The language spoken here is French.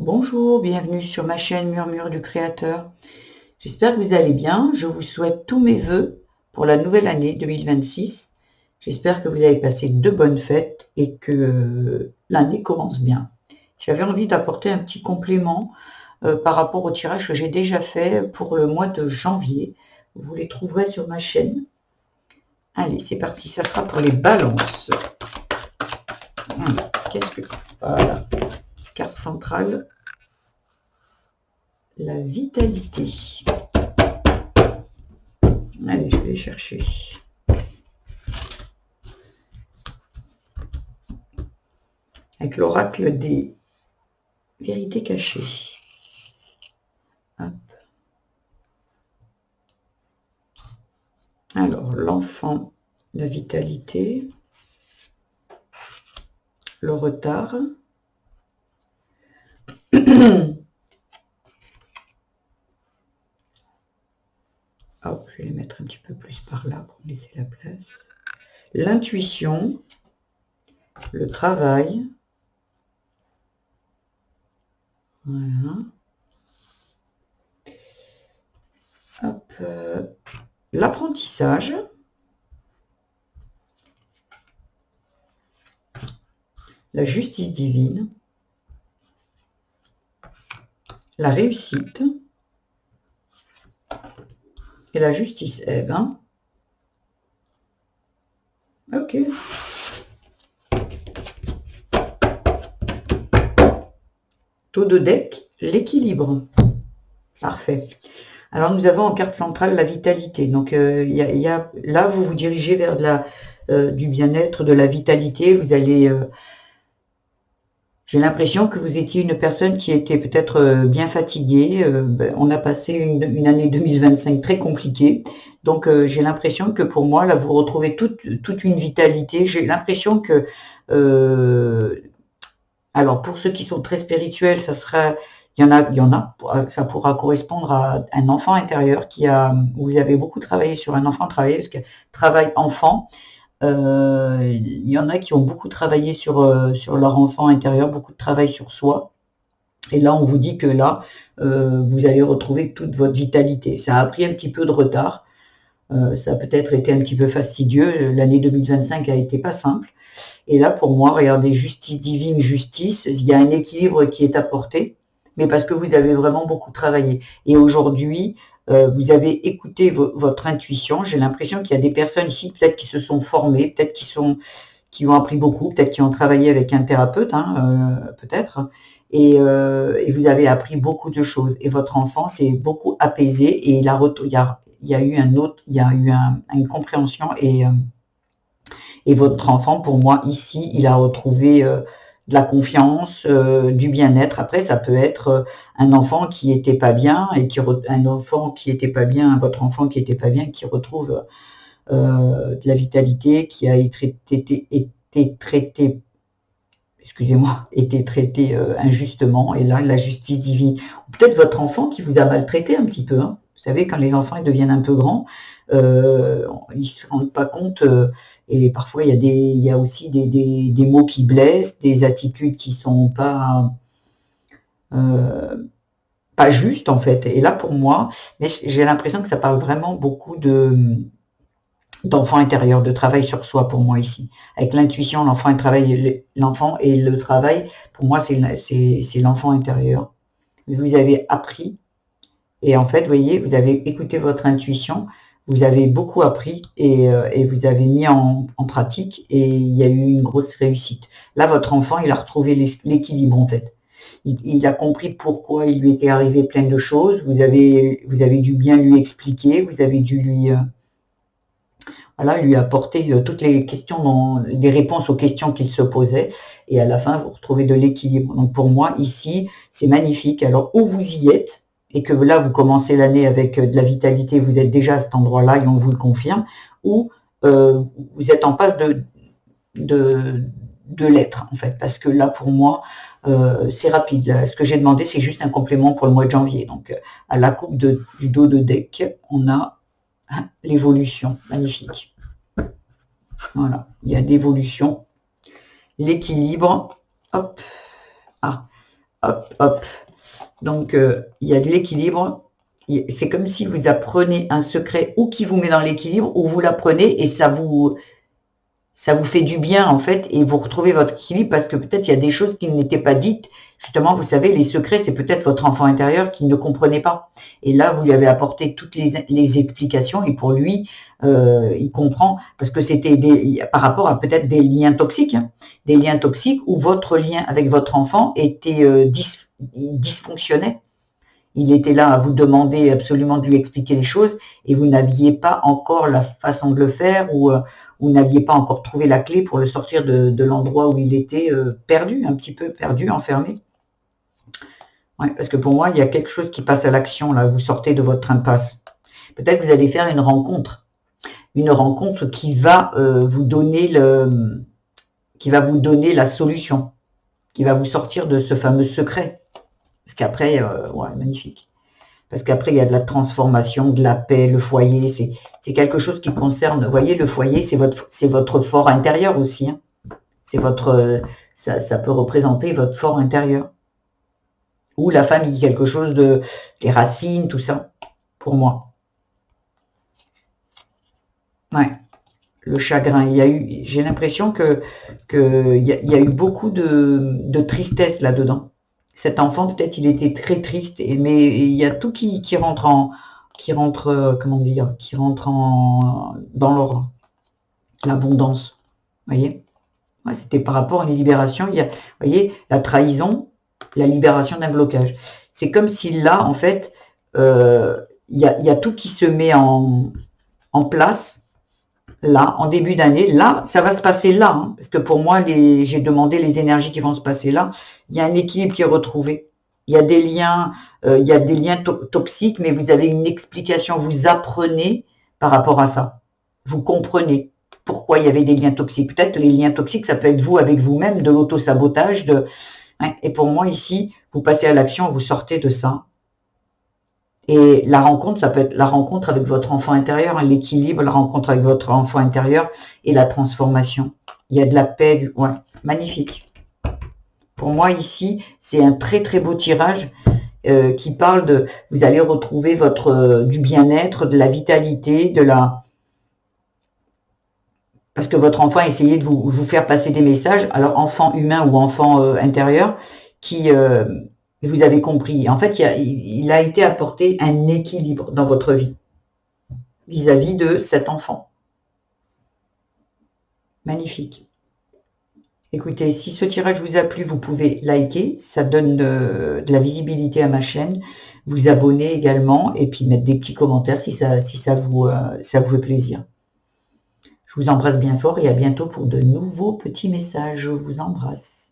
Bonjour, bienvenue sur ma chaîne Murmure du Créateur. J'espère que vous allez bien. Je vous souhaite tous mes vœux pour la nouvelle année 2026. J'espère que vous avez passé de bonnes fêtes et que l'année commence bien. J'avais envie d'apporter un petit complément par rapport au tirage que j'ai déjà fait pour le mois de janvier. Vous les trouverez sur ma chaîne. Allez, c'est parti. Ça sera pour les balances. Voilà. Carte centrale. La vitalité. Allez, je vais les chercher. Avec l'oracle des vérités cachées. Hop. Alors, l'enfant, la vitalité, le retard. Hop, je vais les mettre un petit peu plus par là pour laisser la place. L'intuition, le travail. Voilà. Hop, l'apprentissage. La justice divine. La réussite. Et la justice. Eh ben. Ok. Taux de deck, l'équilibre. Parfait. Alors, nous avons en carte centrale la vitalité. Donc, là, vous vous dirigez vers du bien-être, de la vitalité. Vous allez... j'ai l'impression que vous étiez une personne qui était peut-être bien fatiguée. On a passé une année 2025 très compliquée. Donc, j'ai l'impression que pour moi, là, vous retrouvez toute une vitalité. J'ai l'impression que... alors, pour ceux qui sont très spirituels, ça sera... Il y en a, ça pourra correspondre à un enfant intérieur vous avez beaucoup travaillé sur un enfant parce que travail enfant, il y en a qui ont beaucoup travaillé sur leur enfant intérieur, beaucoup de travail sur soi. Et là, on vous dit que là, vous allez retrouver toute votre vitalité. Ça a pris un petit peu de retard. Ça a peut-être été un petit peu fastidieux. L'année 2025 a été pas simple. Et là, pour moi, regardez, justice divine, justice, il y a un équilibre qui est apporté, mais parce que vous avez vraiment beaucoup travaillé. Et aujourd'hui, vous avez écouté votre intuition. J'ai l'impression qu'il y a des personnes ici, peut-être qui se sont formées, peut-être qui ont appris beaucoup, peut-être qui ont travaillé avec un thérapeute, peut-être. Et vous avez appris beaucoup de choses. Et votre enfant s'est beaucoup apaisé et il y a eu une compréhension et votre enfant, pour moi, ici, il a retrouvé de la confiance, du bien-être. Après, ça peut être un enfant qui était pas bien et un enfant qui était pas bien, votre enfant qui était pas bien, qui retrouve de la vitalité, qui a été traité, excusez-moi, été traité injustement. Et là, la justice divine. Ou peut-être votre enfant qui vous a maltraité un petit peu. Hein. Vous savez, quand les enfants ils deviennent un peu grands, ils se rendent pas compte. Et parfois, il y a aussi des mots qui blessent, des attitudes qui sont pas justes, en fait. Et là, pour moi, mais j'ai l'impression que ça parle vraiment beaucoup d'enfant intérieur, de travail sur soi pour moi ici. Avec l'intuition, l'enfant et le travail, pour moi, c'est l'enfant intérieur. Vous avez appris et en fait, vous voyez, vous avez écouté votre intuition, vous avez beaucoup appris et vous avez mis en pratique et il y a eu une grosse réussite. Là, votre enfant, il a retrouvé l'équilibre en fait. Il a compris pourquoi il lui était arrivé plein de choses. Vous avez dû bien lui expliquer, vous avez dû lui apporter toutes les questions, des réponses aux questions qu'il se posait. Et à la fin, vous retrouvez de l'équilibre. Donc pour moi, ici, c'est magnifique. Alors, où vous y êtes, et que là, vous commencez l'année avec de la vitalité, vous êtes déjà à cet endroit-là, et on vous le confirme, ou vous êtes en passe de l'être, en fait. Parce que là, pour moi, c'est rapide. Là, ce que j'ai demandé, c'est juste un complément pour le mois de janvier. Donc, à la coupe du dos de deck, on a l'évolution. Magnifique. Voilà, il y a l'évolution, l'équilibre. Hop. Ah, Hop, hop. Donc, il y a de l'équilibre. C'est comme si vous apprenez un secret ou qui vous met dans l'équilibre ou vous l'apprenez et ça vous fait du bien en fait et vous retrouvez votre équilibre parce que peut-être il y a des choses qui n'étaient pas dites. Justement, vous savez, les secrets, c'est peut-être votre enfant intérieur qui ne comprenait pas. Et là, vous lui avez apporté toutes les explications et pour lui, il comprend parce que c'était par rapport à peut-être des liens toxiques, hein, des liens toxiques où votre lien avec votre enfant était dysfonctionnait. Il était là à vous demander absolument de lui expliquer les choses et vous n'aviez pas encore la façon de le faire ou vous n'aviez pas encore trouvé la clé pour le sortir de l'endroit où il était perdu, un petit peu perdu, enfermé. Ouais, parce que pour moi, il y a quelque chose qui passe à l'action, là, vous sortez de votre impasse. Peut-être que vous allez faire une rencontre qui va vous donner la solution, qui va vous sortir de ce fameux secret. Parce qu'après, ouais, magnifique. Parce qu'après, il y a de la transformation, de la paix, le foyer, c'est quelque chose qui concerne, vous voyez, le foyer, c'est votre fort intérieur aussi. Hein. C'est ça peut représenter votre fort intérieur. Ou la famille, quelque chose des racines, tout ça, pour moi. Ouais. Le chagrin, j'ai l'impression il y a eu beaucoup de tristesse là-dedans. Cet enfant, peut-être, il était très triste, mais il y a tout qui rentre comment dire, qui rentre dans l'ordre, l'abondance. Vous voyez? Ouais, c'était par rapport à une libération. Vous voyez, la trahison, la libération d'un blocage. C'est comme si là, en fait, il y a tout qui se met en place là, en début d'année, là, ça va se passer là, hein, parce que pour moi, j'ai demandé les énergies qui vont se passer là. Il y a un équilibre qui est retrouvé. Il y a des liens toxiques, mais vous avez une explication, vous apprenez par rapport à ça. Vous comprenez pourquoi il y avait des liens toxiques. Peut-être les liens toxiques, ça peut être vous avec vous-même, de l'auto-sabotage. Hein, et pour moi, ici, vous passez à l'action, vous sortez de ça. Et la rencontre, ça peut être la rencontre avec votre enfant intérieur, hein, l'équilibre, la rencontre avec votre enfant intérieur et la transformation. Il y a de la paix, ouais, magnifique. Pour moi, ici, c'est un très très beau tirage qui parle de, vous allez retrouver du bien-être, de la vitalité, parce que votre enfant a essayé de vous faire passer des messages, alors enfant humain ou enfant intérieur, qui vous avez compris. En fait, il a été apporté un équilibre dans votre vie vis-à-vis de cet enfant. Magnifique. Écoutez, si ce tirage vous a plu, vous pouvez liker, ça donne de la visibilité à ma chaîne, vous abonner également et puis mettre des petits commentaires si ça vous fait plaisir. Je vous embrasse bien fort et à bientôt pour de nouveaux petits messages. Je vous embrasse.